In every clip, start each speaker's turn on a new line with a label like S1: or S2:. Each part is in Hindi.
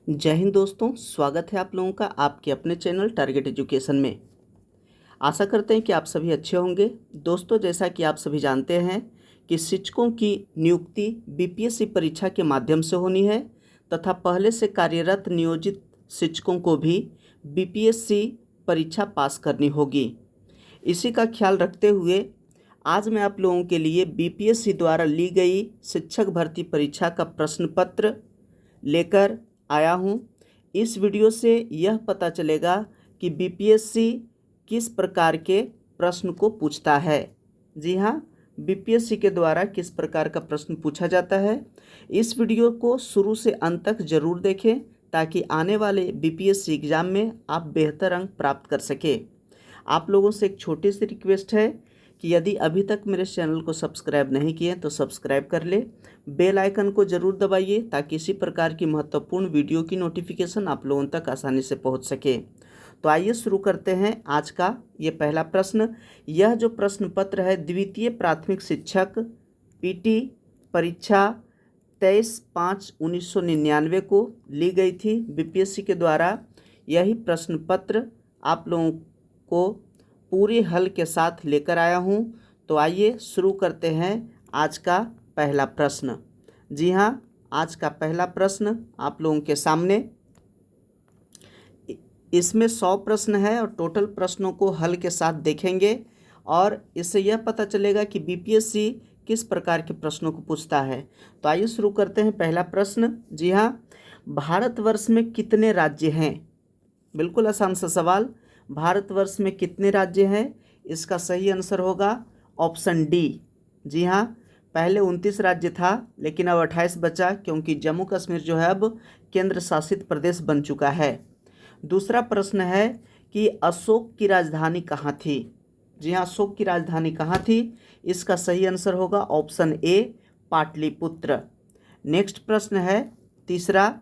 S1: जय हिंद दोस्तों, स्वागत है आप लोगों का आपके अपने चैनल टारगेट एजुकेशन में। आशा करते हैं कि आप सभी अच्छे होंगे। दोस्तों, जैसा कि आप सभी जानते हैं कि शिक्षकों की नियुक्ति बीपीएससी परीक्षा के माध्यम से होनी है तथा पहले से कार्यरत नियोजित शिक्षकों को भी बीपीएससी परीक्षा पास करनी होगी। इसी का ख्याल रखते हुए आज मैं आप लोगों के लिए बीपीएससी द्वारा ली गई शिक्षक भर्ती परीक्षा का प्रश्न पत्र लेकर आया हूँ। इस वीडियो से यह पता चलेगा कि बीपीएससी किस प्रकार के प्रश्न को पूछता है। जी हाँ, बीपीएससी के द्वारा किस प्रकार का प्रश्न पूछा जाता है। इस वीडियो को शुरू से अंत तक जरूर देखें ताकि आने वाले बीपीएससी एग्ज़ाम में आप बेहतर अंक प्राप्त कर सके। आप लोगों से एक छोटी सी रिक्वेस्ट है कि यदि अभी तक मेरे चैनल को सब्सक्राइब नहीं किए तो सब्सक्राइब कर ले, बेल आइकन को ज़रूर दबाइए ताकि इसी प्रकार की महत्वपूर्ण वीडियो की नोटिफिकेशन आप लोगों तक आसानी से पहुंच सके। तो आइए शुरू करते हैं आज का ये पहला प्रश्न। यह जो प्रश्न पत्र है द्वितीय प्राथमिक शिक्षक पीटी परीक्षा 23/5/1999 को ली गई थी बीपीएससी के द्वारा। यही प्रश्न पत्र आप लोगों को पूरे हल के साथ लेकर आया हूँ। तो आइए शुरू करते हैं आज का पहला प्रश्न। जी हाँ, आज का पहला प्रश्न आप लोगों के सामने। इसमें 100 प्रश्न है और टोटल प्रश्नों को हल के साथ देखेंगे और इससे यह पता चलेगा कि बीपीएससी किस प्रकार के प्रश्नों को पूछता है। तो आइए शुरू करते हैं पहला प्रश्न। जी हाँ, भारतवर्ष में कितने राज्य हैं? बिल्कुल आसान सा सवाल। भारतवर्ष में कितने राज्य हैं? इसका सही आंसर होगा ऑप्शन डी। जी हाँ, पहले 29 राज्य था लेकिन अब 28 बचा क्योंकि जम्मू कश्मीर जो है अब केंद्र शासित प्रदेश बन चुका है। दूसरा प्रश्न है कि अशोक की राजधानी कहाँ थी? जी हाँ, अशोक की राजधानी कहाँ थी? इसका सही आंसर होगा ऑप्शन ए पाटलिपुत्र। नेक्स्ट प्रश्न है तीसरा,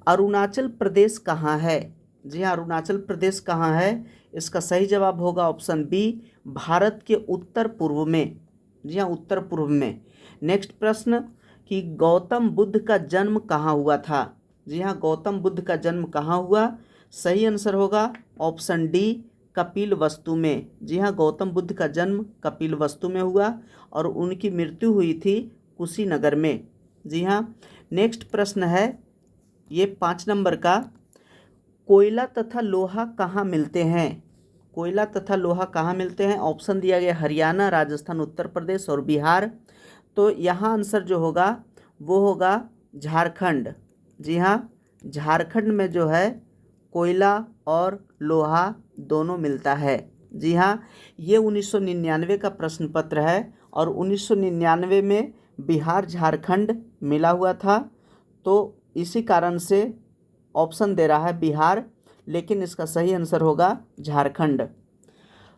S1: अरुणाचल प्रदेश कहाँ है? जी हाँ, अरुणाचल प्रदेश कहाँ है? इसका सही जवाब होगा ऑप्शन बी भारत के उत्तर पूर्व में। जी हाँ, उत्तर पूर्व में। नेक्स्ट प्रश्न कि गौतम बुद्ध का जन्म कहाँ हुआ था? जी हाँ, गौतम बुद्ध का जन्म कहाँ हुआ? सही आंसर होगा ऑप्शन डी कपिलवस्तु में। जी हाँ, गौतम बुद्ध का जन्म कपिलवस्तु में हुआ और उनकी मृत्यु हुई थी कुशीनगर में। जी हाँ, नेक्स्ट प्रश्न है ये 5 नंबर का, कोयला तथा लोहा कहाँ मिलते हैं? कोयला तथा लोहा कहाँ मिलते हैं? ऑप्शन दिया गया हरियाणा, राजस्थान, उत्तर प्रदेश और बिहार। तो यहाँ आंसर जो होगा वो होगा झारखंड। जी हाँ, झारखंड में जो है कोयला और लोहा दोनों मिलता है। जी हाँ, ये 1999 का प्रश्न पत्र है और 1999 में बिहार झारखंड मिला हुआ था। तो इसी कारण से ऑप्शन दे रहा है बिहार, लेकिन इसका सही आंसर होगा झारखंड।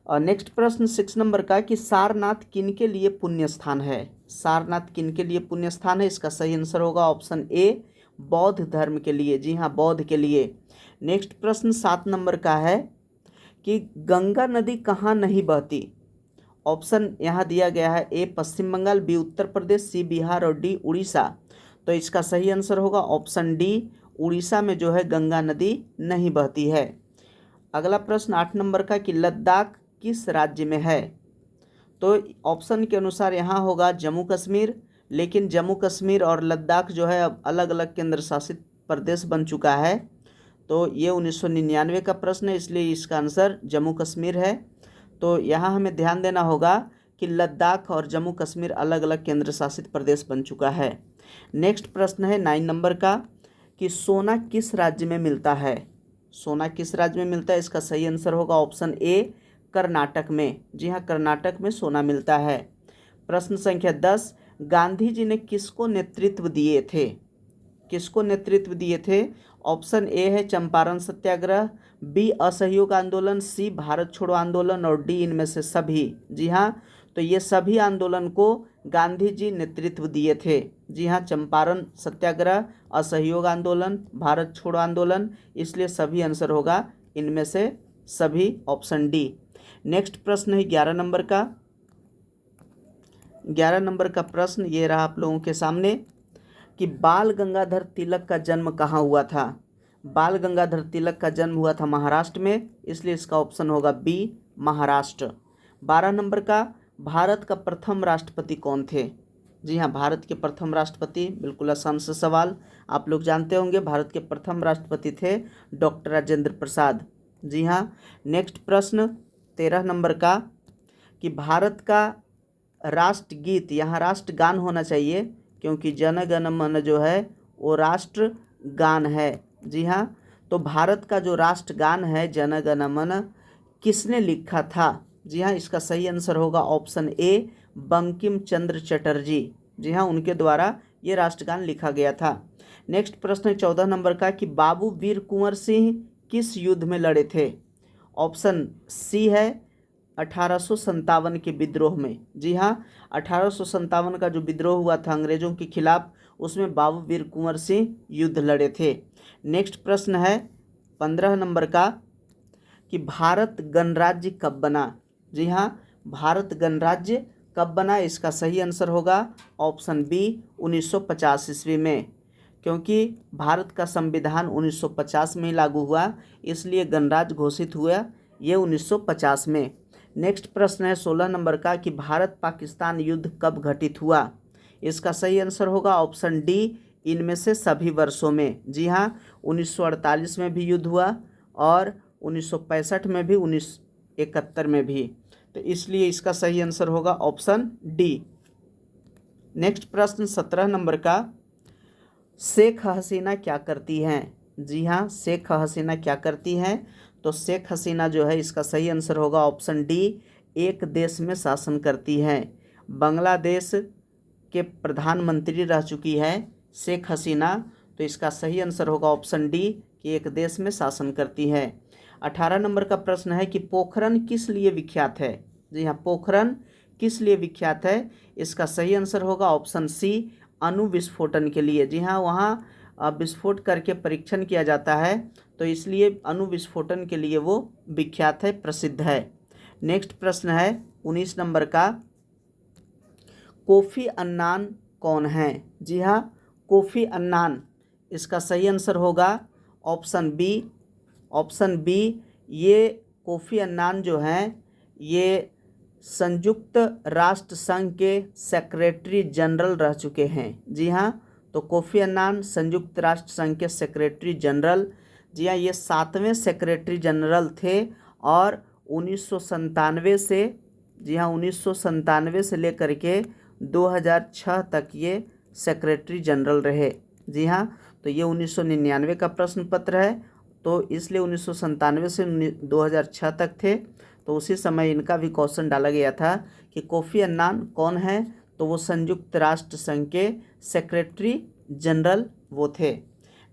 S1: और नेक्स्ट प्रश्न 6 नंबर का कि सारनाथ किन के लिए पुण्य स्थान है? सारनाथ किन के लिए पुण्य स्थान है? इसका सही आंसर होगा ऑप्शन ए बौद्ध धर्म के लिए। जी हाँ, बौद्ध के लिए। नेक्स्ट प्रश्न 7 नंबर का है कि गंगा नदी कहाँ नहीं बहती? ऑप्शन यहाँ दिया गया है ए पश्चिम बंगाल, बी उत्तर प्रदेश, सी बिहार और डी उड़ीसा। तो इसका सही आंसर होगा ऑप्शन डी उड़ीसा में जो है गंगा नदी नहीं बहती है। अगला प्रश्न 8 नंबर का कि लद्दाख किस राज्य में है? तो ऑप्शन के अनुसार यहाँ होगा जम्मू कश्मीर, लेकिन जम्मू कश्मीर और लद्दाख जो है अब अलग अलग केंद्र शासित प्रदेश बन चुका है। तो ये 1999 का प्रश्न है, इसलिए इसका आंसर जम्मू कश्मीर है। तो यहाँ हमें ध्यान देना होगा कि लद्दाख और जम्मू कश्मीर अलग अलग केंद्र शासित प्रदेश बन चुका है। नेक्स्ट प्रश्न है 9 नंबर का कि सोना किस राज्य में मिलता है? सोना किस राज्य में मिलता है? इसका सही आंसर होगा ऑप्शन ए कर्नाटक में। जी हाँ, कर्नाटक में सोना मिलता है। प्रश्न संख्या 10, गांधी जी ने किसको नेतृत्व दिए थे? किसको नेतृत्व दिए थे? ऑप्शन ए है चंपारण सत्याग्रह, बी असहयोग आंदोलन, सी भारत छोड़ो आंदोलन और डी इनमें से सभी। जी हाँ, तो ये सभी आंदोलन को गांधी जी नेतृत्व दिए थे। जी हाँ, चंपारण सत्याग्रह, असहयोग आंदोलन, भारत छोड़ो आंदोलन, इसलिए सभी आंसर होगा इनमें से सभी, ऑप्शन डी। नेक्स्ट प्रश्न है 11 नंबर का। 11 नंबर का प्रश्न ये रहा आप लोगों के सामने कि बाल गंगाधर तिलक का जन्म कहाँ हुआ था। बाल गंगाधर तिलक का जन्म हुआ था महाराष्ट्र में, इसलिए इसका ऑप्शन होगा बी महाराष्ट्र। 12 नंबर का, भारत का प्रथम राष्ट्रपति कौन थे। जी हाँ, भारत के प्रथम राष्ट्रपति, बिल्कुल आसान सा सवाल, आप लोग जानते होंगे, भारत के प्रथम राष्ट्रपति थे डॉक्टर राजेंद्र प्रसाद। जी हाँ। नेक्स्ट प्रश्न 13 नंबर का, कि भारत का राष्ट्रगीत, यहाँ राष्ट्रगान होना चाहिए क्योंकि जन गण मन जो है वो राष्ट्रगान है। जी हाँ, तो भारत का जो राष्ट्रगान है जन गण मन, किसने लिखा था। जी हाँ, इसका सही आंसर होगा ऑप्शन ए बंकिम चंद्र चटर्जी। जी हाँ, उनके द्वारा ये राष्ट्रगान लिखा गया था। नेक्स्ट प्रश्न 14 नंबर का, कि बाबू वीर कुंवर सिंह किस युद्ध में लड़े थे। ऑप्शन सी है 1857 के विद्रोह में। जी हाँ, 1857 का जो विद्रोह हुआ था अंग्रेजों के खिलाफ, उसमें बाबू वीर कुंवर सिंह युद्ध लड़े थे। नेक्स्ट प्रश्न है 15 नंबर का, कि भारत गणराज्य कब बना। जी हाँ, भारत गणराज्य कब बना, इसका सही आंसर होगा ऑप्शन बी 1950 ईस्वी में, क्योंकि भारत का संविधान 1950 में लागू हुआ, इसलिए गणराज्य घोषित हुआ ये 1950 में। नेक्स्ट प्रश्न है 16 नंबर का, कि भारत पाकिस्तान युद्ध कब घटित हुआ। इसका सही आंसर होगा ऑप्शन डी इनमें से सभी वर्षों में। जी हाँ, 1948 में भी युद्ध हुआ और 1965 में भी, 1971 में भी, तो इसलिए इसका सही आंसर होगा ऑप्शन डी। नेक्स्ट प्रश्न 17 नंबर का, शेख हसीना क्या करती हैं। जी हाँ, शेख हसीना क्या करती हैं, तो शेख हसीना जो है इसका सही आंसर होगा ऑप्शन डी एक देश में शासन करती हैं। बांग्लादेश के प्रधानमंत्री रह चुकी है शेख हसीना, तो इसका सही आंसर होगा ऑप्शन डी कि एक देश में शासन करती है। 18 नंबर का प्रश्न है कि पोखरण किस लिए विख्यात है। जी हाँ, पोखरण किस लिए विख्यात है, इसका सही आंसर होगा ऑप्शन सी अणु विस्फोटन के लिए। जी हाँ, वहाँ विस्फोट करके परीक्षण किया जाता है, तो इसलिए अणु विस्फोटन के लिए वो विख्यात है, प्रसिद्ध है। नेक्स्ट प्रश्न है 19 नंबर का, कोफी अन्नान कौन है। जी हाँ, कोफी अन्नान, इसका सही आंसर होगा ऑप्शन बी। ऑप्शन बी, ये कोफी अन्नान जो हैं ये संयुक्त राष्ट्र संघ के सेक्रेटरी जनरल रह चुके हैं। जी हाँ, तो कोफी अन्नान संयुक्त राष्ट्र संघ के सेक्रेटरी जनरल, जी हाँ, ये 7वें सेक्रेटरी जनरल थे और 1997 से, जी हाँ, 1997 से लेकर के 2006 तक ये सेक्रेटरी जनरल रहे। जी हाँ, तो ये 1999 का प्रश्न पत्र है, तो इसलिए 1997 से 2006 तक थे, तो उसी समय इनका भी क्वेश्चन डाला गया था कि कोफी अन्नान कौन है, तो वो संयुक्त राष्ट्र संघ के सेक्रेटरी जनरल वो थे।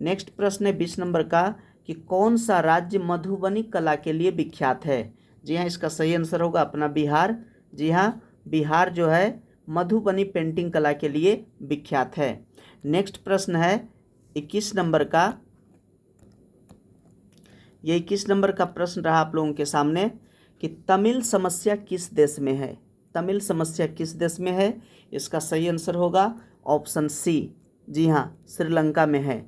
S1: नेक्स्ट प्रश्न है 20 नंबर का, कि कौन सा राज्य मधुबनी कला के लिए विख्यात है। जी हाँ, इसका सही आंसर होगा अपना बिहार। जी हाँ, बिहार जो है मधुबनी पेंटिंग कला के लिए विख्यात है। नेक्स्ट प्रश्न है 21 नंबर का, ये 21 नंबर का प्रश्न रहा आप लोगों के सामने, कि तमिल समस्या किस देश में है। तमिल समस्या किस देश में है, इसका सही आंसर होगा ऑप्शन सी। जी हाँ, श्रीलंका में है।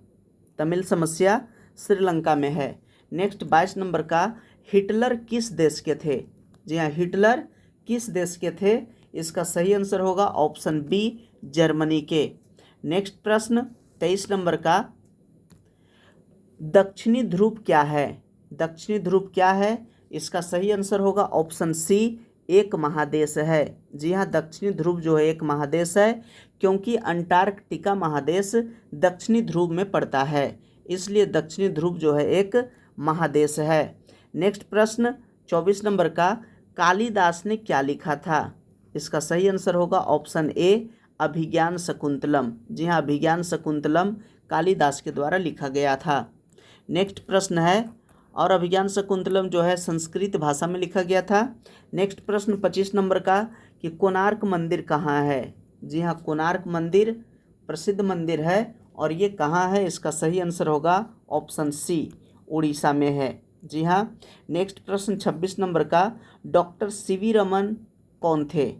S1: तमिल समस्या श्रीलंका में है। नेक्स्ट 22 नंबर का, हिटलर किस देश के थे। जी हाँ, हिटलर किस देश के थे, इसका सही आंसर होगा ऑप्शन बी जर्मनी के। नेक्स्ट प्रश्न 23 नंबर का, दक्षिणी ध्रुव क्या है। दक्षिणी ध्रुव क्या है, इसका सही आंसर होगा ऑप्शन सी एक महादेश है। जी हाँ, दक्षिणी ध्रुव जो है एक महादेश है, क्योंकि अंटार्कटिका महादेश दक्षिणी ध्रुव में पड़ता है, इसलिए दक्षिणी ध्रुव जो है एक महादेश है। नेक्स्ट प्रश्न 24 नंबर का, कालिदास ने क्या लिखा था। इसका सही आंसर होगा ऑप्शन ए अभिज्ञान शकुंतलम। जी हाँ, अभिज्ञान शकुंतलम कालिदास के द्वारा लिखा गया था। नेक्स्ट प्रश्न है, और अभिज्ञान शकुंतलम जो है संस्कृत भाषा में लिखा गया था। नेक्स्ट प्रश्न 25 नंबर का, कि कोणार्क मंदिर कहाँ है। जी हाँ, कोणार्क मंदिर प्रसिद्ध मंदिर है और ये कहाँ है, इसका सही आंसर होगा ऑप्शन सी उड़ीसा में है। जी हाँ। नेक्स्ट प्रश्न 26 नंबर का, डॉक्टर सी वी रमन कौन थे।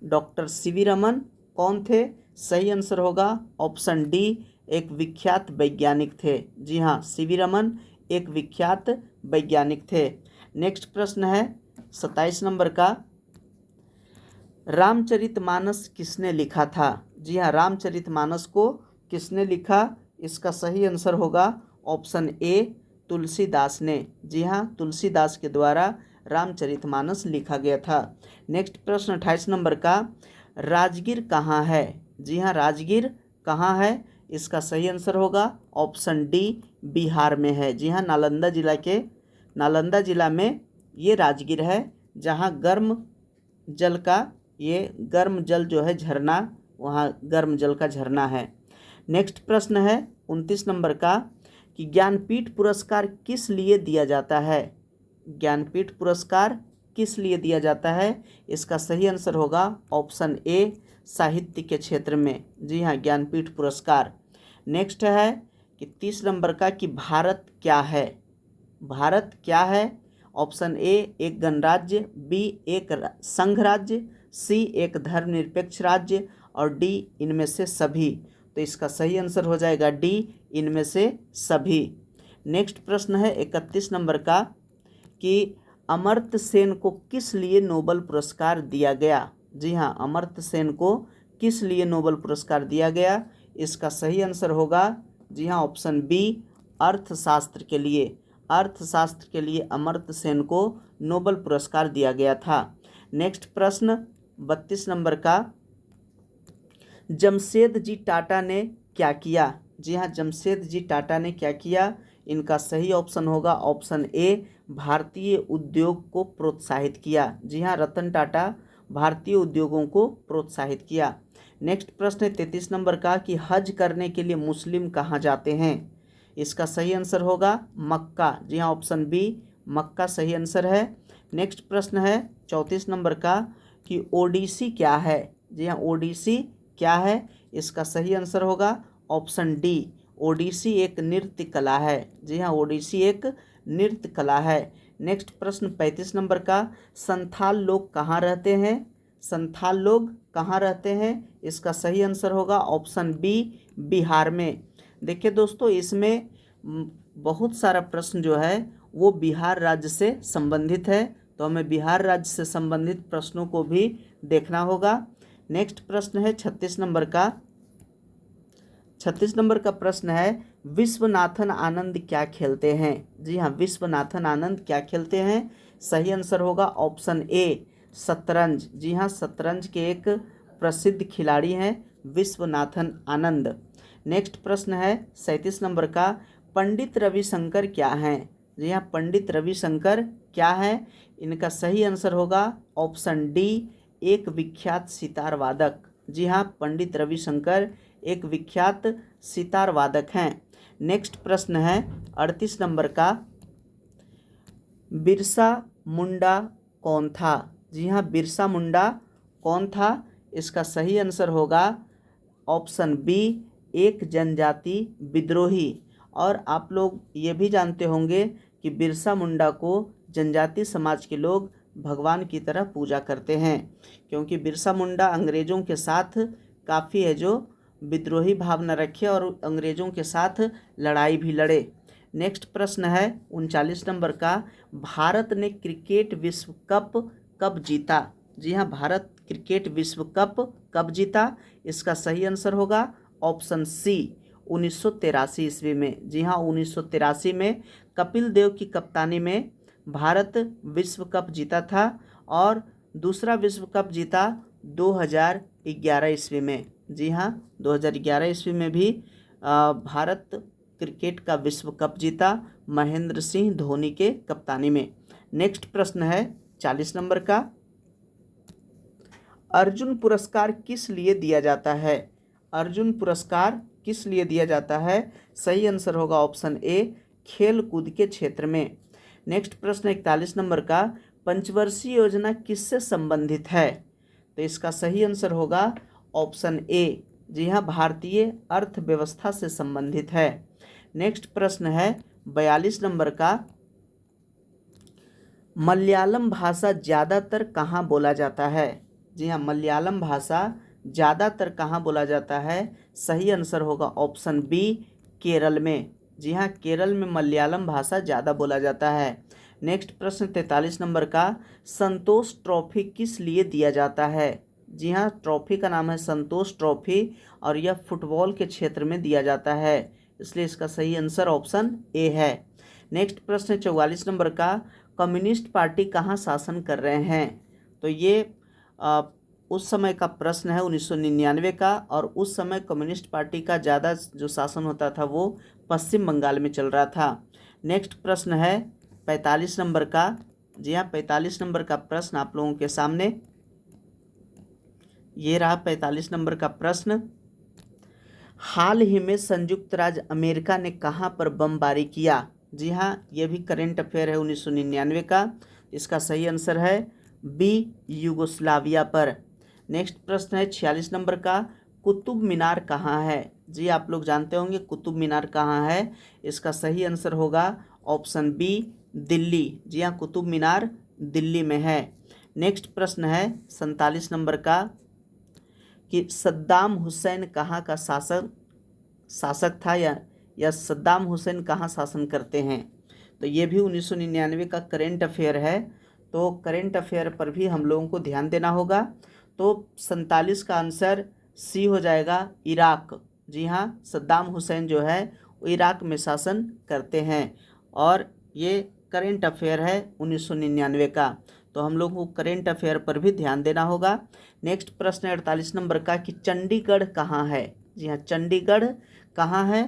S1: डॉक्टर सी वी रमन कौन थे, सही आंसर होगा ऑप्शन डी, एक विख्यात वैज्ञानिक थे। जी हाँ, सीवी रमन एक विख्यात वैज्ञानिक थे। नेक्स्ट प्रश्न है 27 नंबर का, रामचरितमानस किसने लिखा था? जी हाँ, रामचरितमानस को किसने लिखा? इसका सही आंसर होगा ऑप्शन ए, तुलसीदास ने। जी हाँ, तुलसीदास के द्वारा रामचरितमानस लिखा गया था। नेक्स्ट प्रश्न 28 नंबर का, राजगीर कहाँ है? जी हाँ, राजगीर कहाँ है? इसका सही आंसर होगा ऑप्शन डी, बिहार में है। जी हाँ, नालंदा जिला में ये राजगीर है, जहाँ गर्म जल जो है झरना, वहाँ गर्म जल का झरना है। नेक्स्ट प्रश्न है 29 नंबर का, कि ज्ञानपीठ पुरस्कार किस लिए दिया जाता है? ज्ञानपीठ पुरस्कार किस लिए दिया जाता है? इसका सही आंसर होगा ऑप्शन ए, साहित्य के क्षेत्र में। जी हाँ, ज्ञानपीठ पुरस्कार। नेक्स्ट है कि 30 नंबर का, कि भारत क्या है? भारत क्या है? ऑप्शन ए, एक गणराज्य, बी, एक संघ राज्य, सी, एक धर्मनिरपेक्ष राज्य, और डी, इनमें से सभी। तो इसका सही आंसर हो जाएगा डी, इनमें से सभी। नेक्स्ट प्रश्न है 31 नंबर का, कि अमर्त्य सेन को किस लिए नोबेल पुरस्कार दिया गया? जी हाँ, अमर्त्य सेन को किस लिए नोबेल पुरस्कार दिया गया? इसका सही आंसर होगा, जी हाँ, ऑप्शन बी, अर्थशास्त्र के लिए। अर्थशास्त्र के लिए अमर्त्य सेन को नोबेल पुरस्कार दिया गया था। नेक्स्ट प्रश्न 32 नंबर का, जमशेद जी टाटा ने क्या किया? जी हाँ, जमशेद जी टाटा ने क्या किया? इनका सही ऑप्शन होगा ऑप्शन ए, भारतीय उद्योग को प्रोत्साहित किया। जी हाँ, रतन टाटा भारतीय उद्योगों को प्रोत्साहित किया। नेक्स्ट प्रश्न है 33 नंबर का, कि हज करने के लिए मुस्लिम कहाँ जाते हैं? इसका सही आंसर होगा मक्का। जी हाँ, ऑप्शन बी, मक्का सही आंसर है। नेक्स्ट प्रश्न है 34 नंबर का, कि ओडिसी क्या है? जी हाँ, ओडिसी क्या है? इसका सही आंसर होगा ऑप्शन डी, ओडिसी एक नृत्य कला है। जी हाँ, ओडिसी एक नृत्य कला है। नेक्स्ट प्रश्न 35 नंबर का, संथाल लोग कहाँ रहते हैं? संथाल लोग कहाँ रहते हैं? इसका सही आंसर होगा ऑप्शन बी, बिहार में। देखिए दोस्तों, इसमें बहुत सारा प्रश्न जो है वो बिहार राज्य से संबंधित है, तो हमें बिहार राज्य से संबंधित प्रश्नों को भी देखना होगा। नेक्स्ट प्रश्न है 36 नंबर का। 36 नंबर का प्रश्न है, विश्वनाथन आनंद क्या खेलते हैं? जी हाँ, विश्वनाथन आनंद क्या खेलते हैं? सही आंसर होगा ऑप्शन ए, शतरंज। जी हाँ, शतरंज के एक प्रसिद्ध खिलाड़ी हैं विश्वनाथन आनंद। नेक्स्ट प्रश्न है 37 नंबर का, पंडित रविशंकर क्या हैं? जी हाँ, पंडित रविशंकर क्या है? इनका सही आंसर होगा ऑप्शन डी, एक विख्यात सितार वादक। जी हाँ, पंडित रविशंकर एक विख्यात सितार वादक हैं। नेक्स्ट प्रश्न है 38 नंबर का, बिरसा मुंडा कौन था? जी हाँ, बिरसा मुंडा कौन था? इसका सही आंसर होगा ऑप्शन बी, एक जनजाति विद्रोही। और आप लोग ये भी जानते होंगे कि बिरसा मुंडा को जनजाति समाज के लोग भगवान की तरह पूजा करते हैं, क्योंकि बिरसा मुंडा अंग्रेज़ों के साथ काफ़ी है जो विद्रोही भावना रखे और अंग्रेज़ों के साथ लड़ाई भी लड़े। नेक्स्ट प्रश्न है 39 नंबर का, भारत ने क्रिकेट विश्व कप कब जीता? जी हाँ, भारत क्रिकेट विश्व कप कब जीता? इसका सही आंसर होगा ऑप्शन सी, 1983 ईस्वी में। जी हाँ, 1983 में कपिल देव की कप्तानी में भारत विश्व कप जीता था, और दूसरा विश्व कप जीता 2011 ईस्वी में। जी हाँ, 2011 ईस्वी में भी भारत क्रिकेट का विश्व कप जीता महेंद्र सिंह धोनी के कप्तानी में। नेक्स्ट प्रश्न है 40 नंबर का, अर्जुन पुरस्कार किस लिए दिया जाता है? अर्जुन पुरस्कार किस लिए दिया जाता है? सही आंसर होगा ऑप्शन ए, खेल कूद के क्षेत्र में। नेक्स्ट प्रश्न 41 नंबर का, पंचवर्षीय योजना किससे संबंधित है? तो इसका सही आंसर होगा ऑप्शन ए, जी हाँ, भारतीय अर्थव्यवस्था से संबंधित है। नेक्स्ट प्रश्न है 42 नंबर का, मलयालम भाषा ज़्यादातर कहाँ बोला जाता है? जी हाँ, मलयालम भाषा ज़्यादातर कहाँ बोला जाता है? सही आंसर होगा ऑप्शन बी, केरल में। जी हाँ, केरल में मलयालम भाषा ज़्यादा बोला जाता है। नेक्स्ट प्रश्न 43 नंबर का, संतोष ट्रॉफी किस लिए दिया जाता है? जी हाँ, ट्रॉफी का नाम है संतोष ट्रॉफी और यह फुटबॉल के क्षेत्र में दिया जाता है, इसलिए इसका सही आंसर ऑप्शन ए है। नेक्स्ट प्रश्न 44 नंबर का, कम्युनिस्ट पार्टी कहाँ शासन कर रहे हैं? तो ये उस समय का प्रश्न है 1999 का, और उस समय कम्युनिस्ट पार्टी का ज़्यादा जो शासन होता था वो पश्चिम बंगाल में चल रहा था। नेक्स्ट प्रश्न है 45 नंबर का। जी हाँ, 45 नंबर का प्रश्न आप लोगों के सामने ये रहा। 45 नंबर का प्रश्न, हाल ही में संयुक्त राज्य अमेरिका ने कहाँ पर बमबारी किया? जी हाँ, ये भी करेंट अफेयर है 1999 का। इसका सही आंसर है बी, यूगोस्लाविया पर। नेक्स्ट प्रश्न है 46 नंबर का, कुतुब मीनार कहाँ है? जी आप लोग जानते होंगे कुतुब मीनार कहाँ है। इसका सही आंसर होगा ऑप्शन बी, दिल्ली। जी हाँ, कुतुब मीनार दिल्ली में है। नेक्स्ट प्रश्न है 47 नंबर का, कि सद्दाम हुसैन कहाँ का शासक था, या सद्दाम हुसैन कहाँ शासन करते हैं? तो ये भी 1999 का करेंट अफेयर है, तो करेंट अफेयर पर भी हम लोगों को ध्यान देना होगा। तो 47 का आंसर सी हो जाएगा, इराक। जी हाँ, सद्दाम हुसैन जो है वो इराक में शासन करते हैं, और ये करेंट अफेयर है 1999 का, तो हम लोग को करेंट अफेयर पर भी ध्यान देना होगा। नेक्स्ट प्रश्न है 48 नंबर का, कि चंडीगढ़ कहाँ है? जी हाँ, चंडीगढ़ कहाँ है?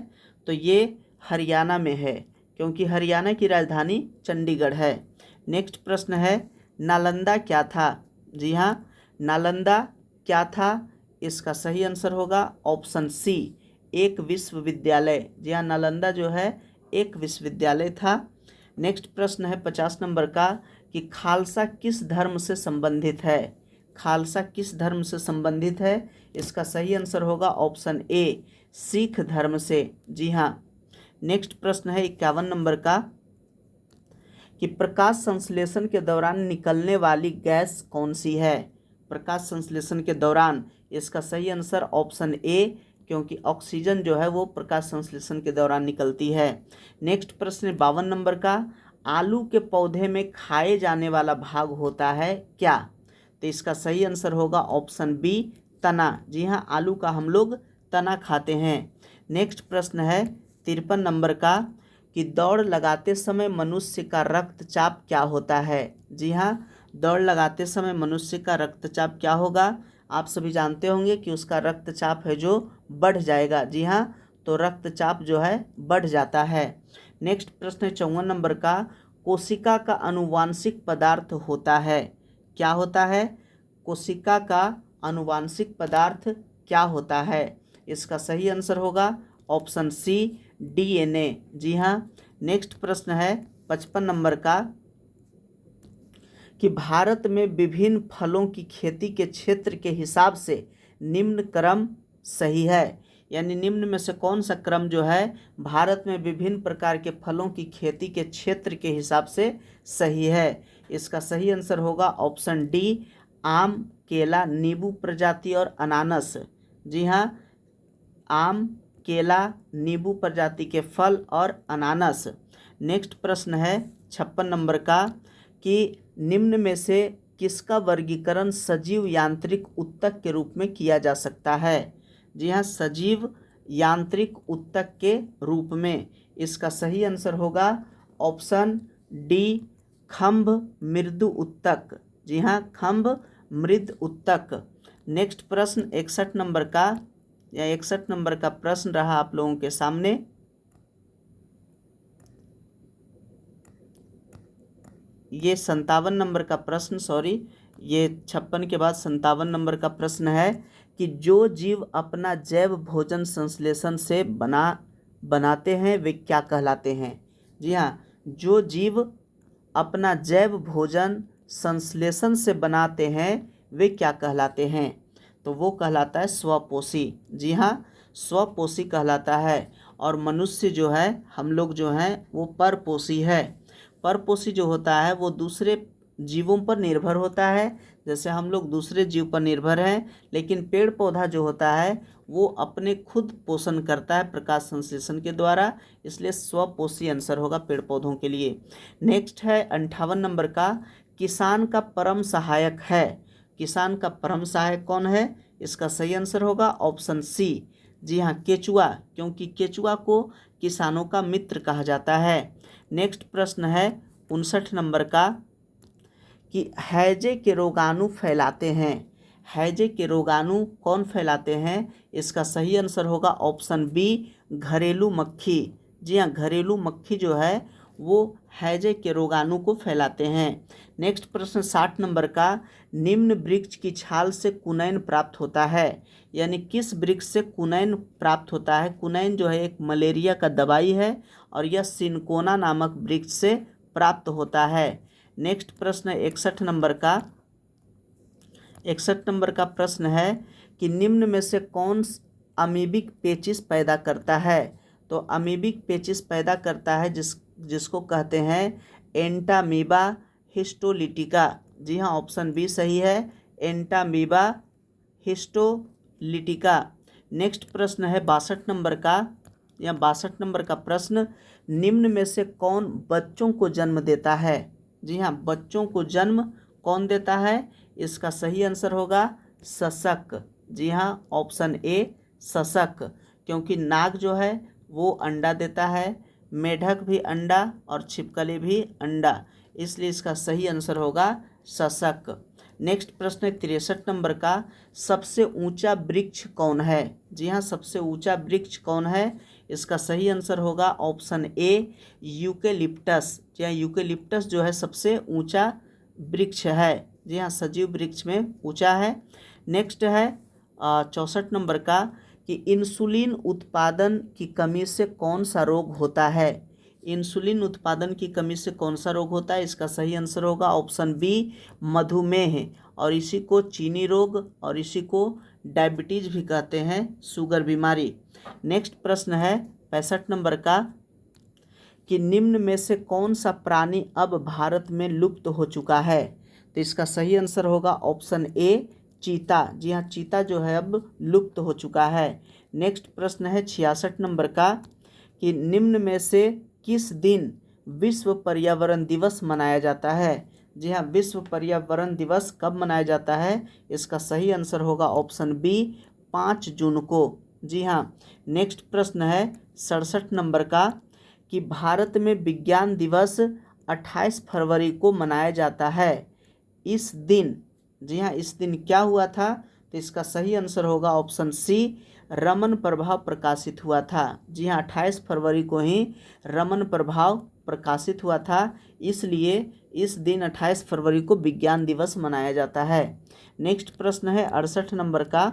S1: तो ये हरियाणा में है, क्योंकि हरियाणा की राजधानी चंडीगढ़ है। नेक्स्ट प्रश्न है, नालंदा क्या था? जी हाँ, नालंदा क्या था? इसका सही आंसर होगा ऑप्शन सी, एक विश्वविद्यालय। जी हाँ, नालंदा जो है एक विश्वविद्यालय था। नेक्स्ट प्रश्न है 50 नंबर का, कि खालसा किस धर्म से संबंधित है? खालसा किस धर्म से संबंधित है? इसका सही आंसर होगा ऑप्शन ए, सिख धर्म से। जी हाँ। नेक्स्ट प्रश्न है 51 नंबर का, कि प्रकाश संश्लेषण के दौरान निकलने वाली गैस कौन सी है? प्रकाश संश्लेषण के दौरान, इसका सही आंसर ऑप्शन ए, क्योंकि ऑक्सीजन जो है वो प्रकाश संश्लेषण के दौरान निकलती है। नेक्स्ट प्रश्न 52 नंबर का, आलू के पौधे में खाए जाने वाला भाग होता है क्या? तो इसका सही आंसर होगा ऑप्शन बी, तना। जी हाँ, आलू का हम लोग तना खाते हैं। नेक्स्ट प्रश्न है 53 नंबर का, कि दौड़ लगाते समय मनुष्य का रक्तचाप क्या होता है? जी हाँ, दौड़ लगाते समय मनुष्य का रक्तचाप क्या होगा? आप सभी जानते होंगे कि उसका रक्तचाप है जो बढ़ जाएगा। जी हाँ, तो रक्तचाप जो है बढ़ जाता है। नेक्स्ट प्रश्न है 54 नंबर का, कोशिका का आनुवांशिक पदार्थ होता है, क्या होता है? कोशिका का आनुवांशिक पदार्थ क्या होता है? इसका सही आंसर होगा ऑप्शन सी, डीएनए। जी हाँ। नेक्स्ट प्रश्न है 55 नंबर का, कि भारत में विभिन्न फलों की खेती के क्षेत्र के हिसाब से निम्न क्रम सही है? यानी निम्न में से कौन सा क्रम जो है भारत में विभिन्न प्रकार के फलों की खेती के क्षेत्र के हिसाब से सही है? इसका सही आंसर होगा ऑप्शन डी, आम, केला, नींबू प्रजाति और अनानास। जी हाँ, आम, केला, नींबू प्रजाति के फल और अनानास। नेक्स्ट प्रश्न है 56 नंबर का, कि निम्न में से किसका वर्गीकरण सजीव यांत्रिक ऊतक के रूप में किया जा सकता है? जी हाँ, सजीव यांत्रिक ऊतक के रूप में। इसका सही आंसर होगा ऑप्शन डी, खंभ मृदु ऊतक। जी हाँ, खंभ मृद ऊतक। नेक्स्ट प्रश्न 61 नंबर का, या 61 नंबर का प्रश्न रहा आप लोगों के सामने। ये 57 नंबर का प्रश्न, सॉरी, ये 56 के बाद 57 नंबर का प्रश्न है, कि जो जीव अपना जैव भोजन संश्लेषण से बनाते हैं वे क्या कहलाते हैं? जी हाँ, जो जीव अपना जैव भोजन संश्लेषण से बनाते हैं वे क्या कहलाते हैं? तो वो कहलाता है स्वपोषी। जी हाँ, स्वपोषी कहलाता है। और मनुष्य जो है, हम लोग जो हैं वो परपोषी है। परपोषी जो होता है वो दूसरे जीवों पर निर्भर होता है, जैसे हम लोग दूसरे जीव पर निर्भर हैं, लेकिन पेड़ पौधा जो होता है वो अपने खुद पोषण करता है प्रकाश संश्लेषण के द्वारा, इसलिए स्वपोषी आंसर होगा पेड़ पौधों के लिए। नेक्स्ट है 58 नंबर का, किसान का परम सहायक है। किसान का परम सहायक कौन है? इसका सही आंसर होगा ऑप्शन सी, जी हाँ केचुआ, क्योंकि केचुआ को किसानों का मित्र कहा जाता है। नेक्स्ट प्रश्न है 59 नंबर का, कि हैजे के रोगाणु फैलाते हैं। हैजे के रोगाणु कौन फैलाते हैं? इसका सही आंसर होगा ऑप्शन बी, घरेलू मक्खी। जी हाँ, घरेलू मक्खी जो है वो हैजे के रोगाणु को फैलाते हैं। नेक्स्ट प्रश्न 60 नंबर का, निम्न वृक्ष की छाल से कुनैन प्राप्त होता है। यानी किस वृक्ष से कुनैन प्राप्त होता है? कुनैन जो है एक मलेरिया का दवाई है और यह सिनकोना नामक वृक्ष से प्राप्त होता है। नेक्स्ट प्रश्न 61 नंबर का, 61 नंबर का प्रश्न है कि निम्न में से कौन अमीबिक पेचिश पैदा करता है? तो अमीबिक पेचिश पैदा करता है जिसको कहते हैं एंटामीबा हिस्टोलिटिका। जी हाँ, ऑप्शन बी सही है, एंटामीबा हिस्टोलिटिका। नेक्स्ट प्रश्न है 62 नंबर का, या 62 नंबर का प्रश्न, निम्न में से कौन बच्चों को जन्म देता है? जी हाँ, बच्चों को जन्म कौन देता है? इसका सही आंसर होगा सशक। जी हाँ, ऑप्शन ए सशक, क्योंकि नाग जो है वो अंडा देता है, मेढक भी अंडा और छिपकली भी अंडा, इसलिए इसका सही आंसर होगा सशक। नेक्स्ट प्रश्न है 63 नंबर का, सबसे ऊंचा वृक्ष कौन है? जी हाँ, सबसे ऊंचा वृक्ष कौन है? इसका सही आंसर होगा ऑप्शन ए, यूकेलिप्टस। जी हाँ, यूकेलिप्टस जो है सबसे ऊंचा वृक्ष है। जी हाँ, सजीव वृक्ष में ऊंचा है। नेक्स्ट है 64 नंबर का, कि इंसुलिन उत्पादन की कमी से कौन सा रोग होता है? इंसुलिन उत्पादन की कमी से कौन सा रोग होता है? इसका सही आंसर होगा ऑप्शन बी, मधुमेह, और इसी को चीनी रोग और इसी को डायबिटीज भी कहते हैं, शुगर बीमारी। नेक्स्ट प्रश्न है 65 नंबर का, कि निम्न में से कौन सा प्राणी अब भारत में लुप्त हो चुका है? तो इसका सही आंसर होगा ऑप्शन ए, चीता। जी हाँ, चीता जो है अब लुप्त हो चुका है। नेक्स्ट प्रश्न है 66 नंबर का, कि निम्न में से किस दिन विश्व पर्यावरण दिवस मनाया जाता है? जी हाँ, विश्व पर्यावरण दिवस कब मनाया जाता है? इसका सही आंसर होगा ऑप्शन बी, 5 जून को। जी हाँ। नेक्स्ट प्रश्न है 67 नंबर का, कि भारत में विज्ञान दिवस 28 फरवरी को मनाया जाता है। इस दिन, जी हाँ, इस दिन क्या हुआ था? तो इसका सही आंसर होगा ऑप्शन सी, रमन प्रभाव प्रकाशित हुआ था। जी हाँ, 28 फरवरी को ही रमन प्रभाव प्रकाशित हुआ था, इसलिए इस दिन 28 फरवरी को विज्ञान दिवस मनाया जाता है। नेक्स्ट प्रश्न है 68 नंबर का,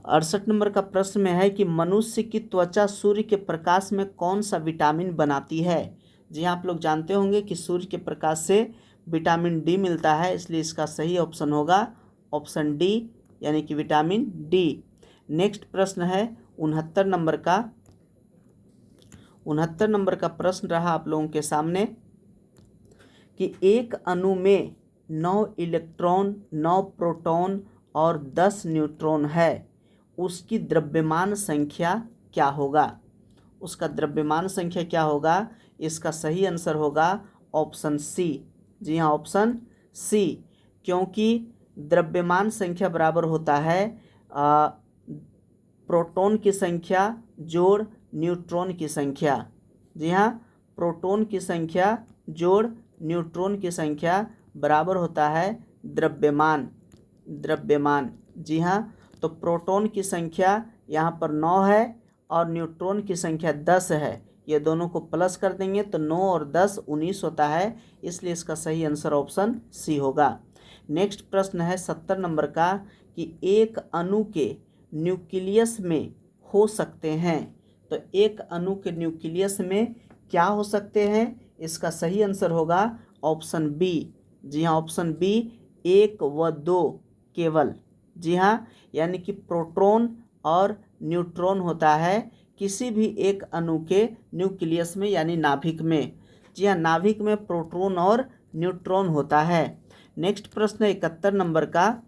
S1: 68 नंबर का प्रश्न में है कि मनुष्य की त्वचा सूर्य के प्रकाश में कौन सा विटामिन बनाती है? जी हाँ, आप लोग जानते होंगे कि सूर्य के प्रकाश से विटामिन डी मिलता है, इसलिए इसका सही ऑप्शन होगा ऑप्शन डी, यानी कि विटामिन डी। नेक्स्ट प्रश्न है 69 नंबर का, 69 नंबर का प्रश्न रहा आप लोगों के सामने, कि एक अणु में 9 इलेक्ट्रॉन, 9 प्रोटॉन और 10 न्यूट्रॉन है, उसकी द्रव्यमान संख्या क्या होगा? उसका द्रव्यमान संख्या क्या होगा? इसका सही आंसर होगा ऑप्शन सी। जी हाँ, ऑप्शन सी, क्योंकि द्रव्यमान संख्या बराबर होता है प्रोटॉन की संख्या जोड़ न्यूट्रॉन की संख्या। जी हाँ, प्रोटॉन की संख्या जोड़ न्यूट्रॉन की संख्या बराबर होता है द्रव्यमान। जी हाँ, तो प्रोटॉन की संख्या यहाँ पर 9 है और न्यूट्रॉन की संख्या 10 है, ये दोनों को प्लस कर देंगे तो 9 और 10 19 होता है, इसलिए इसका सही आंसर ऑप्शन सी होगा। नेक्स्ट प्रश्न है 70 नंबर का, कि एक अणु के न्यूक्लियस में हो सकते हैं। तो एक अणु के न्यूक्लियस में क्या हो सकते हैं? इसका सही आंसर होगा ऑप्शन बी। जी हाँ, ऑप्शन बी, 1 व 2 केवल। जी हाँ, यानी कि प्रोटॉन और न्यूट्रॉन होता है किसी भी एक अणु के न्यूक्लियस में, यानी नाभिक में। जी हाँ, नाभिक में प्रोटॉन और न्यूट्रॉन होता है। नेक्स्ट प्रश्न 71 नंबर का।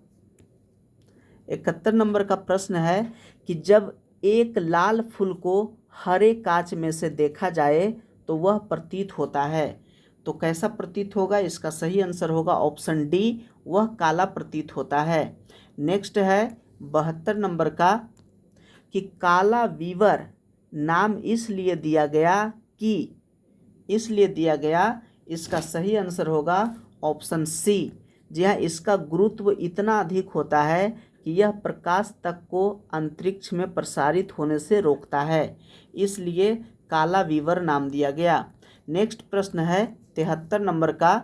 S1: 71 नंबर का प्रश्न है कि जब एक लाल फूल को हरे कांच में से देखा जाए तो वह प्रतीत होता है, तो कैसा प्रतीत होगा? इसका सही आंसर होगा ऑप्शन डी, वह काला प्रतीत होता है। नेक्स्ट है 72 नंबर का कि काला वीवर नाम इसलिए दिया गया, इसका सही आंसर होगा ऑप्शन सी। जी हाँ, इसका गुरुत्व इतना अधिक होता है कि यह प्रकाश तक को अंतरिक्ष में प्रसारित होने से रोकता है, इसलिए काला वीवर नाम दिया गया। नेक्स्ट प्रश्न है 73 नंबर का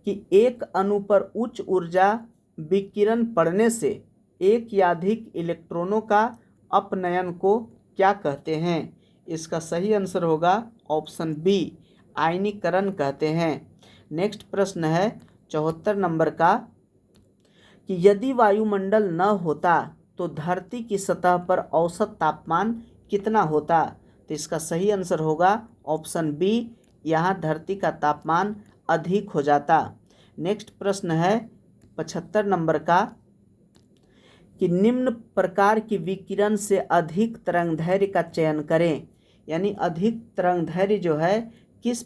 S1: कि एक अणु पर उच्च ऊर्जा विकिरण पड़ने से एक या अधिक इलेक्ट्रॉनों का अपनयन को क्या कहते हैं? इसका सही आंसर होगा ऑप्शन बी, आयनीकरण कहते हैं। नेक्स्ट प्रश्न है 74 नंबर का कि यदि वायुमंडल न होता तो धरती की सतह पर औसत तापमान कितना होता? तो इसका सही आंसर होगा ऑप्शन बी, यहाँ धरती का तापमान अधिक हो जाता। नेक्स्ट प्रश्न है 75 नंबर का कि निम्न प्रकार की विकिरण से अधिक तरंगदैर्घ्य का चयन करें, यानी अधिक तरंगदैर्घ्य जो है किस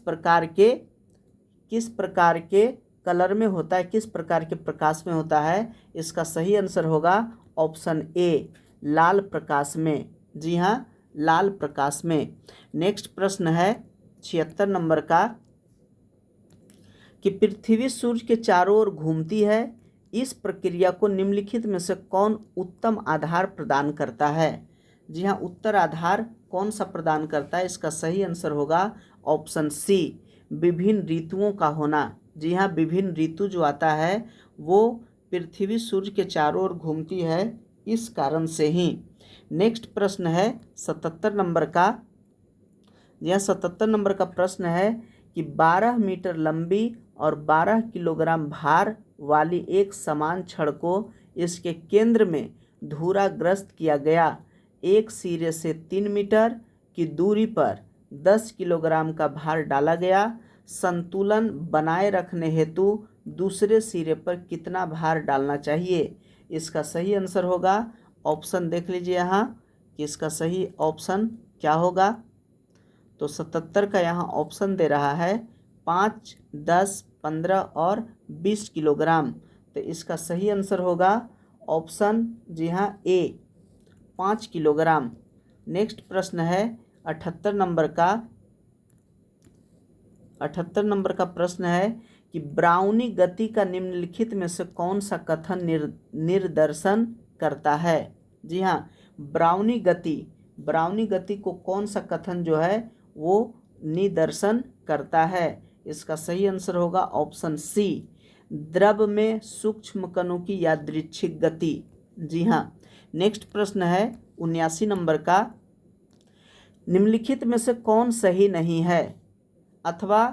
S1: प्रकार के कलर में होता है, किस प्रकार के प्रकाश में होता है? इसका सही आंसर होगा ऑप्शन ए, लाल प्रकाश में। जी हाँ, लाल प्रकाश में। नेक्स्ट प्रश्न है 76 नंबर का कि पृथ्वी सूर्य के चारों ओर घूमती है, इस प्रक्रिया को निम्नलिखित में से कौन उत्तम आधार प्रदान करता है? जी हाँ, उत्तर आधार कौन सा प्रदान करता है? इसका सही आंसर होगा ऑप्शन सी, विभिन्न ऋतुओं का होना। जी हाँ, विभिन्न ऋतु जो आता है वो पृथ्वी सूर्य के चारों ओर घूमती है, इस कारण से ही। नेक्स्ट प्रश्न है 77 नंबर का। यह 77 नंबर का प्रश्न है कि 12 मीटर लंबी और 12 किलोग्राम भार वाली एक समान छड़ को इसके केंद्र में धुराग्रस्त किया गया, एक सिरे से 3 मीटर की दूरी पर 10 किलोग्राम का भार डाला गया, संतुलन बनाए रखने हेतु दूसरे सिरे पर कितना भार डालना चाहिए? इसका सही आंसर होगा ऑप्शन, देख लीजिए यहाँ कि इसका सही ऑप्शन क्या होगा। तो 77 का यहाँ ऑप्शन दे रहा है 5, 10, 15 और 20 किलोग्राम। तो इसका सही आंसर होगा ऑप्शन, जी हाँ, ए, 5 किलोग्राम। नेक्स्ट प्रश्न है 78 नंबर का। 78 नंबर का प्रश्न है कि ब्राउनी गति का निम्नलिखित में से कौन सा कथन निर्देशन करता है? जी हाँ, ब्राउनी गति को कौन सा कथन जो है वो निदर्शन करता है? इसका सही आंसर होगा ऑप्शन सी, द्रव में सूक्ष्म कणों की यादृच्छिक गति। जी हाँ। नेक्स्ट प्रश्न है 79 नंबर का, निम्नलिखित में से कौन सही नहीं है? अथवा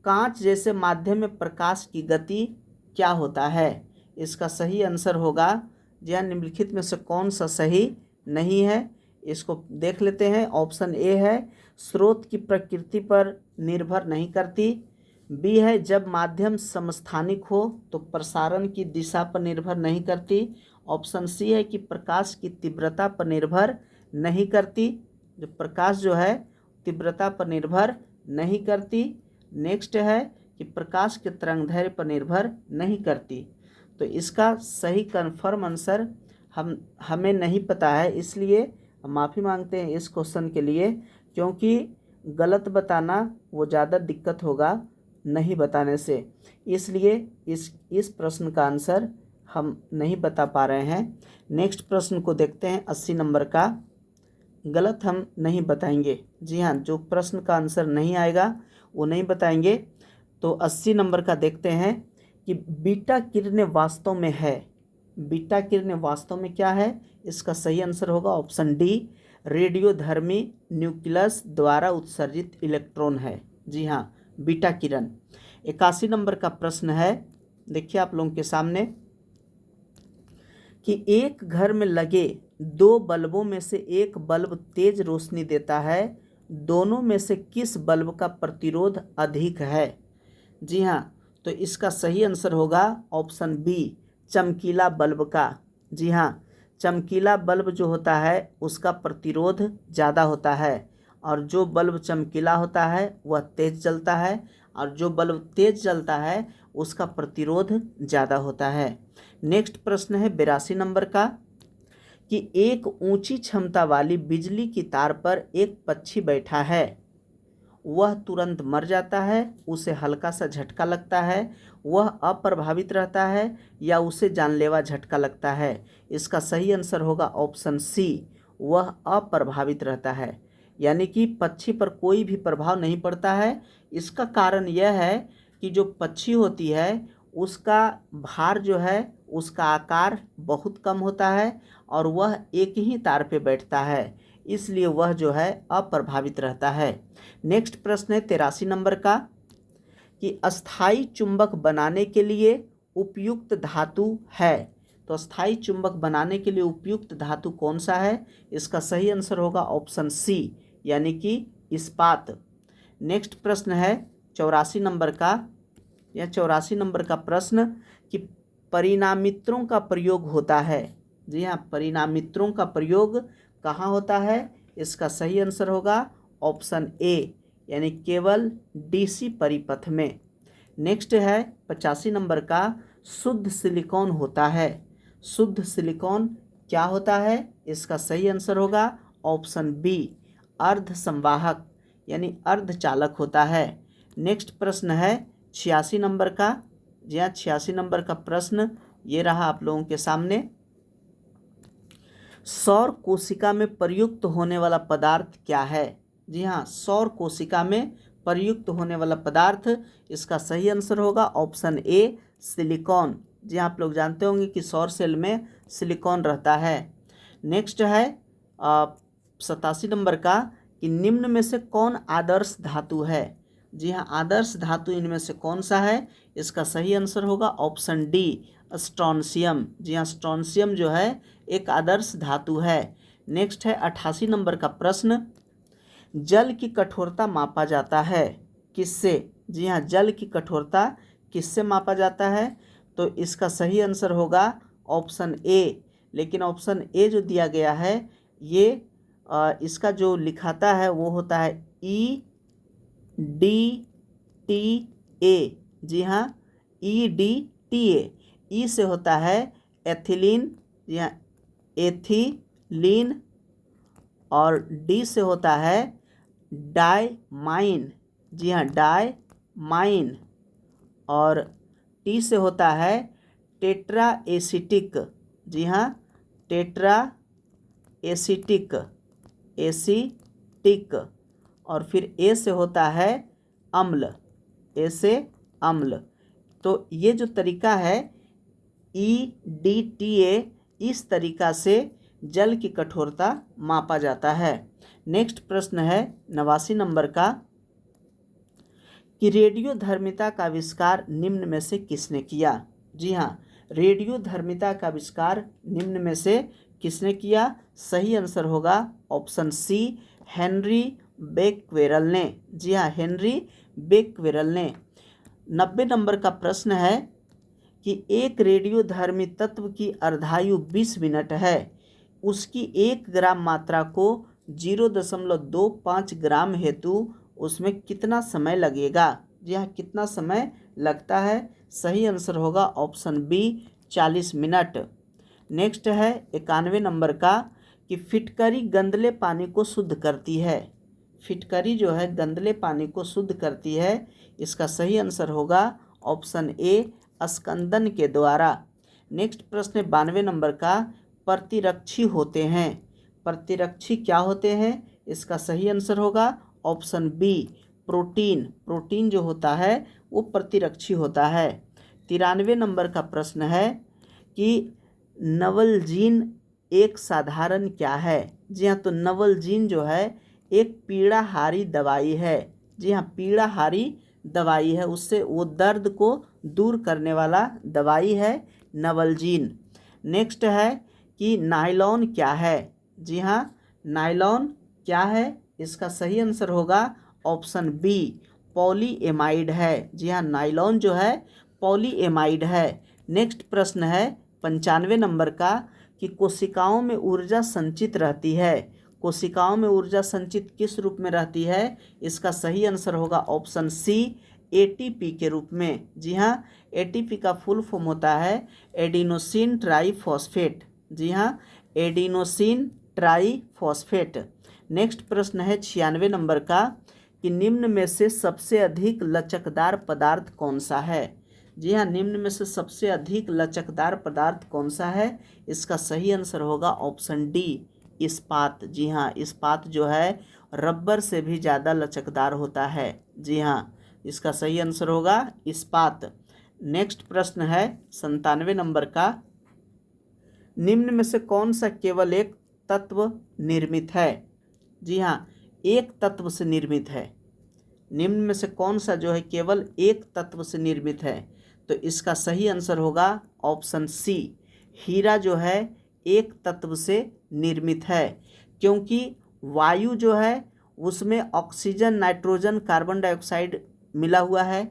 S1: कांच जैसे माध्यम में प्रकाश की गति क्या होता है? इसका सही आंसर होगा, जी हाँ, निम्नलिखित में से कौन सा सही नहीं है? इसको देख लेते हैं। ऑप्शन ए है स्रोत की प्रकृति पर निर्भर नहीं करती, बी है जब माध्यम समस्थानिक हो तो प्रसारण की दिशा पर निर्भर नहीं करती, ऑप्शन सी है कि प्रकाश की तीव्रता पर निर्भर नहीं करती, जो प्रकाश जो है तीव्रता पर निर्भर नहीं करती। नेक्स्ट है कि प्रकाश के तरंगदैर्घ्य पर निर्भर नहीं करती। तो इसका सही कन्फर्म आंसर हमें नहीं पता है, इसलिए हम माफ़ी मांगते हैं इस क्वेश्चन के लिए, क्योंकि गलत बताना वो ज़्यादा दिक्कत होगा नहीं बताने से, इसलिए इस प्रश्न का आंसर हम नहीं बता पा रहे हैं। नेक्स्ट प्रश्न को देखते हैं 80 नंबर का। गलत हम नहीं बताएंगे, जी हाँ, जो प्रश्न का आंसर नहीं आएगा वो नहीं बताएंगे। तो 80 नंबर का देखते हैं कि बीटा किरणें वास्तव में है, बीटा किरणें वास्तव में क्या है? इसका सही आंसर होगा ऑप्शन डी, रेडियोधर्मी न्यूक्लियस द्वारा उत्सर्जित इलेक्ट्रॉन है। जी हाँ, बीटा किरण। 81 नंबर का प्रश्न है, देखिए आप लोगों के सामने कि एक घर में लगे 2 बल्बों में से एक बल्ब तेज रोशनी देता है, दोनों में से किस बल्ब का प्रतिरोध अधिक है? जी हाँ, तो इसका सही आंसर होगा ऑप्शन बी, चमकीला बल्ब का। जी हाँ, चमकीला बल्ब जो होता है उसका प्रतिरोध ज़्यादा होता है, और जो बल्ब चमकीला होता है वह तेज जलता है, और जो बल्ब तेज जलता है उसका प्रतिरोध ज़्यादा होता है। नेक्स्ट प्रश्न है 82 नंबर का, कि एक ऊंची क्षमता वाली बिजली की तार पर एक पक्षी बैठा है, वह तुरंत मर जाता है, उसे हल्का सा झटका लगता है, वह अप्रभावित रहता है, या उसे जानलेवा झटका लगता है। इसका सही आंसर होगा ऑप्शन सी, वह अप्रभावित रहता है, यानी कि पक्षी पर कोई भी प्रभाव नहीं पड़ता है। इसका कारण यह है कि जो पक्षी होती है उसका भार जो है, उसका आकार बहुत कम होता है, और वह एक ही तार पे बैठता है, इसलिए वह जो है अप्रभावित रहता है। नेक्स्ट प्रश्न है 83 नंबर का, कि अस्थाई चुंबक बनाने के लिए उपयुक्त धातु है। तो अस्थाई चुंबक बनाने के लिए उपयुक्त धातु कौन सा है? इसका सही आंसर होगा ऑप्शन सी, यानी कि इस्पात। नेक्स्ट प्रश्न है 84 नंबर का, यह 84 नंबर का प्रश्न, कि परिणामित्रों का प्रयोग होता है। जी हाँ, परिणामित्रों का प्रयोग कहाँ होता है? इसका सही आंसर होगा ऑप्शन ए, यानी केवल डीसी परिपथ में। नेक्स्ट है 85 नंबर का, शुद्ध सिलिकॉन होता है। शुद्ध सिलिकॉन क्या होता है? इसका सही आंसर होगा ऑप्शन बी, अर्धसंवाहक यानी अर्धचालक होता है। नेक्स्ट प्रश्न है 86 नंबर का। जी हाँ, 86 नंबर का प्रश्न ये रहा आप लोगों के सामने। सौर कोशिका में प्रयुक्त होने वाला पदार्थ क्या है? जी हाँ, सौर कोशिका में प्रयुक्त होने वाला पदार्थ, इसका सही आंसर होगा ऑप्शन ए, सिलिकॉन। जी हाँ, आप लोग जानते होंगे कि सौर सेल में सिलिकॉन रहता है। नेक्स्ट है 87 नंबर का, कि निम्न में से कौन आदर्श धातु है? जी हाँ, आदर्श धातु इनमें से कौन सा है? इसका सही आंसर होगा ऑप्शन डी, स्ट्रोंशियम। जी हाँ, स्ट्रोंशियम जो है एक आदर्श धातु है। नेक्स्ट है 88 नंबर का प्रश्न, जल की कठोरता मापा जाता है किससे? जी हाँ, जल की कठोरता किससे मापा जाता है? तो इसका सही आंसर होगा ऑप्शन ए, लेकिन ऑप्शन ए जो दिया गया है ये इसका जो लिखाता है वो होता है EDTA। जी हाँ, EDTA। ई से होता है एथिलीन, जी हाँ एथिलीन, और डी से होता है डायमाइन। जी हाँ, डायमाइन, और टी से होता है टेट्रा एसिटिक। जी हाँ, टेट्रा एसिटिक, एसिटिक, और फिर ए से होता है अम्ल, ए से अम्ल। तो ये जो तरीका है EDTA, इस तरीका से जल की कठोरता मापा जाता है। नेक्स्ट प्रश्न है 89 नंबर का, कि रेडियोधर्मिता का आविष्कार निम्न में से किसने किया? जी हाँ, रेडियोधर्मिता का आविष्कार निम्न में से किसने किया? सही आंसर होगा ऑप्शन सी, हेनरी बेक्वेरल ने। जी हाँ, हेनरी बेक्वेरल ने। 90 नंबर का प्रश्न है, कि एक रेडियोधर्मी तत्व की अर्धायु 20 मिनट है, उसकी 1 ग्राम मात्रा को 0.25 ग्राम हेतु उसमें कितना समय लगेगा? जी हाँ, कितना समय लगता है? सही आंसर होगा ऑप्शन बी, 40 मिनट। नेक्स्ट है 91 नंबर का, कि फिटकरी गंदले पानी को शुद्ध करती है। फिटकरी जो है गंदले पानी को शुद्ध करती है। इसका सही आंसर होगा ऑप्शन ए, स्कंदन के द्वारा। नेक्स्ट प्रश्न 92 नंबर का, प्रतिरक्षी होते हैं। प्रतिरक्षी क्या होते हैं? इसका सही आंसर होगा ऑप्शन बी, प्रोटीन। प्रोटीन जो होता है वो प्रतिरक्षी होता है। 93 नंबर का प्रश्न है, कि नवल्जीन एक साधारण क्या है? जी हाँ, तो नवल्जीन जो है एक पीड़ाहारी दवाई है। जी हाँ, पीड़ाहारी दवाई है, उससे वो दर्द को दूर करने वाला दवाई है नवल्जीन। नेक्स्ट है, कि नायलॉन क्या है? जी हाँ, नायलॉन क्या है? इसका सही आंसर होगा ऑप्शन बी, पॉलीएमाइड है। जी हाँ, नायलॉन जो है पॉलीएमाइड है। नेक्स्ट प्रश्न है 95 नंबर का कि कोशिकाओं में ऊर्जा संचित रहती है। कोशिकाओं में ऊर्जा संचित किस रूप में रहती है? इसका सही आंसर होगा ऑप्शन सी, एटीपी के रूप में। जी हाँ, एटीपी का फुल फॉर्म होता है एडिनोसिन ट्राईफॉस्फेट। जी हाँ, एडिनोसिन ट्राईफॉस्फेट। नेक्स्ट प्रश्न है 96 नंबर का कि निम्न में से सबसे अधिक लचकदार पदार्थ कौन सा है? जी हाँ, निम्न में से सबसे अधिक लचकदार पदार्थ कौन सा है? इसका सही आंसर होगा ऑप्शन डी, इस्पात। जी हाँ, इस्पात जो है रबर से भी ज़्यादा लचकदार होता है। जी हाँ, इसका सही आंसर होगा इस्पात। नेक्स्ट प्रश्न है 97 नंबर का, निम्न में से कौन सा केवल एक तत्व निर्मित है? जी हाँ, एक तत्व से निर्मित है। निम्न में से कौन सा जो है केवल एक तत्व से निर्मित है? तो इसका सही आंसर होगा ऑप्शन सी, हीरा जो है एक तत्व से निर्मित है, क्योंकि वायु जो है उसमें ऑक्सीजन, नाइट्रोजन, कार्बन डाइऑक्साइड मिला हुआ है।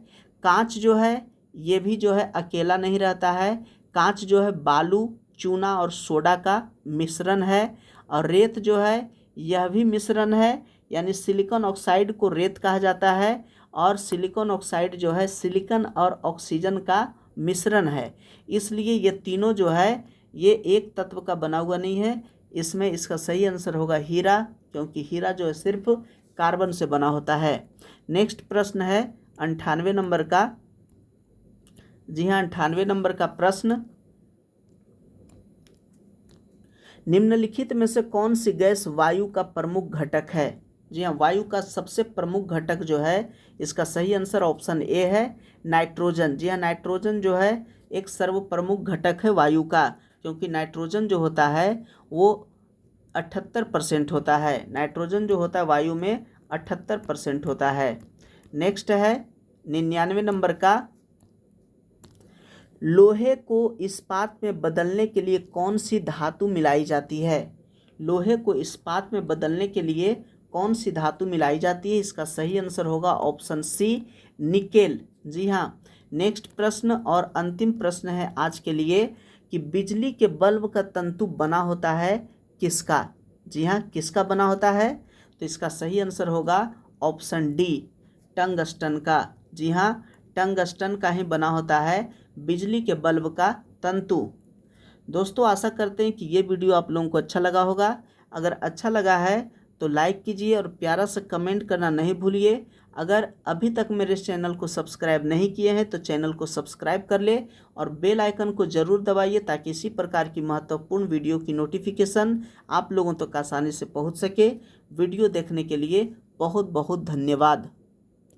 S1: कांच जो है ये भी जो है अकेला नहीं रहता है। कांच जो है बालू, चूना और सोडा का मिश्रण है। और रेत जो है यह भी मिश्रण है, यानी सिलिकॉन ऑक्साइड को रेत कहा जाता है। और सिलिकॉन ऑक्साइड जो है सिलिकॉन और ऑक्सीजन का मिश्रण है। इसलिए ये तीनों जो है ये एक तत्व का बना हुआ नहीं है। इसमें इसका सही आंसर होगा हीरा, क्योंकि हीरा जो है सिर्फ कार्बन से बना होता है। नेक्स्ट प्रश्न है 98 नंबर का। जी हाँ, 98 नंबर का प्रश्न, निम्नलिखित में से कौन सी गैस वायु का प्रमुख घटक है? जी हाँ, वायु का सबसे प्रमुख घटक जो है इसका सही आंसर ऑप्शन ए है, नाइट्रोजन। जी हाँ, नाइट्रोजन जो है एक सर्वप्रमुख घटक है वायु का, क्योंकि नाइट्रोजन जो होता है वो 78% होता है। नाइट्रोजन जो होता है वायु में 78% होता है। नेक्स्ट है 99 नंबर का, लोहे को इस्पात में बदलने के लिए कौन सी धातु मिलाई जाती है? लोहे को इस्पात में बदलने के लिए कौन सी धातु मिलाई जाती है? इसका सही आंसर होगा ऑप्शन सी, निकेल। जी हाँ, नेक्स्ट प्रश्न और अंतिम प्रश्न है आज के लिए कि बिजली के बल्ब का तंतु बना होता है किसका? जी हाँ, किसका बना होता है? तो इसका सही आंसर होगा ऑप्शन डी, टंगस्टन का। जी हाँ, टंगस्टन का ही बना होता है बिजली के बल्ब का तंतु। दोस्तों, आशा करते हैं कि ये वीडियो आप लोगों को अच्छा लगा होगा। अगर अच्छा लगा है तो लाइक कीजिए और प्यारा सा कमेंट करना नहीं भूलिए। अगर अभी तक मेरे चैनल को सब्सक्राइब नहीं किए हैं तो चैनल को सब्सक्राइब कर ले और बेल आइकन को ज़रूर दबाइए, ताकि इसी प्रकार की महत्वपूर्ण वीडियो की नोटिफिकेशन आप लोगों तक आसानी से पहुंच सके। वीडियो देखने के लिए बहुत बहुत धन्यवाद।